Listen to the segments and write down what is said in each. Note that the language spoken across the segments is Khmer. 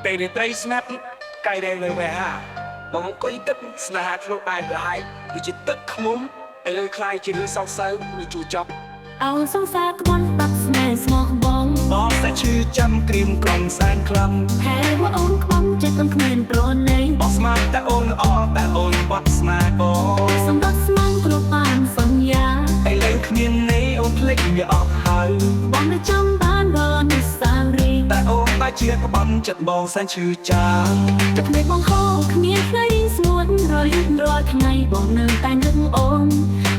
ពេលនេះត្រីស្នាប់កាយដែលលើវែហាបងអង្គុយទឹកស្នេហាខ្លួនឯងទៅហើយគឺជាទឹកខ្មុំឥឡូវខ្លាយជារឿងសោកសៅឬជួចប់អោសង្សារក្បន់បាក់ស្នេហ៍ស្មោះបងបងតែឈឺចាំក្រៀមក្រំសែនខ្លាំងហេតុว่าអូនក្បន់ចិត្តអូនគ្មានប្រណីបងស្មានតែអូនល្អតែអូនបាត់ស្នេហ៍បងសម្បត្តិស្មងគ្រប់បានសន្យាឥឡូវគ្មានន័យអូនភ្លេចវាអស់ហើយបងនៅចាំបានរនិសារីតែអូនតែជាក្បន់ចិត្តបងសែនឈឺចាំទឹកភ្នែកបងហូរគ្មានថ្ងៃស្ងួនរយរាល់ថ្ងៃបងនៅតែនឹកអូន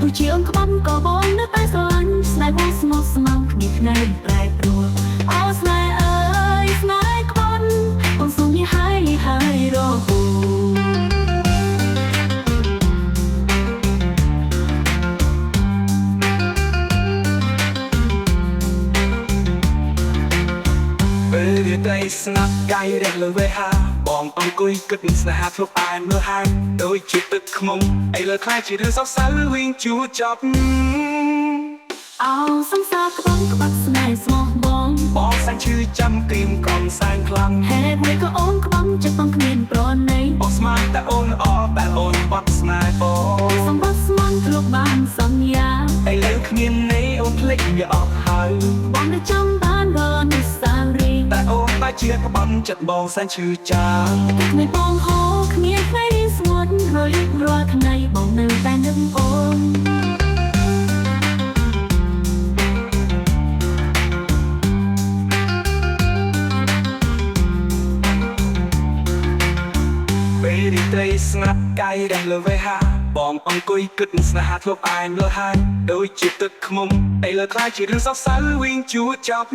ទោះជាអូនក្បន់ក៏បងនៅតែស្រឡាញ់ស្នេហ៍បងស្មោះស្មងគ្មានថ្ងៃប្រែប្រួលអូស្នេហ៍អើយស្នេហ៍ក្បន់បងសុំនេះហើយរហូតពេលនេះត្រីស្នាប់កាយរះលើវែហាបងអង្គុយគិតស្នេហាធ្លុបអានមើលហើយដូចជាទឹកខ្មុំឥឡូវខ្លាយជារឿងសោកសៅវិញជួចប់អោសង្សារក្បន់ក្បាត់ស្នេហ៍ស្មោះបងបងសែនឈឺចាំក្រៀមក្រំសែនខ្លាំងហេតុមួយក៏អូនក្បន់ចិត្តបងគ្មានប្រណីបងស្មានតែអូនល្អតែអូនបាត់ស្នេហ៍បងសម្បត្តិស្មងគ្រប់បានសន្យាឥឡូវគ្មានន័យអូនភ្លេចវាអស់ហើយបងនៅចាំបានរនិសារីតែអូនតែជាក្បន់ចិត្តបងសែនឈឺចាំគ្មានបងហូរគ្មានថ្ងៃស្ងួនរយរាល់ថ្ងៃបងនៅតែនឹកអូនពេលនេះត្រីស្ងាត់កាយរះលើវែហាបងអង្គុយគិតស្នេហាធ្លុបអានលើហើយដូចជាទឹកខ្មុំឥឡូវខ្លាយជារឿងសោកសៅវិញជួចប់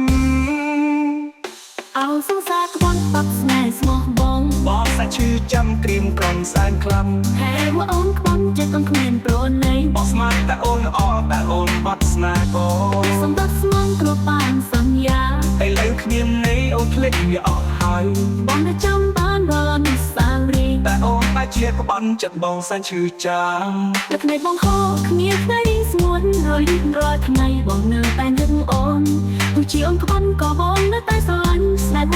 អោសង្សារក្បន់បាក់ស្នេហ៍ស្មោះបងបងសាច់ឈឺចាំក្រៀមក្រំសែនខ្លាំងហេតុว่าអូនក្បន់ចិត្តអូនគ្មានប្រណីបងស្មានតែអូនល្អតែអូនបាត់ស្នេហ៍បងសម្បត្តិស្មងគ្រប់បានសន្យាឥឡូវគ្មានន័យអូនភ្លេចវាអស់ហើយបងនៅចាំបានរនិសារីតែអូនតែជាក្បន់ចិត្តបងសែនឈឺចាំទឹកភ្នែកបងហូរគ្មានថ្ងៃស្ងួនរយរាល់ថ្ងៃបងនៅតែនឹកអូនទោះជាអូនក្បន់ក៏បងនៅតែស្រឡាញ់ស្នេហ៍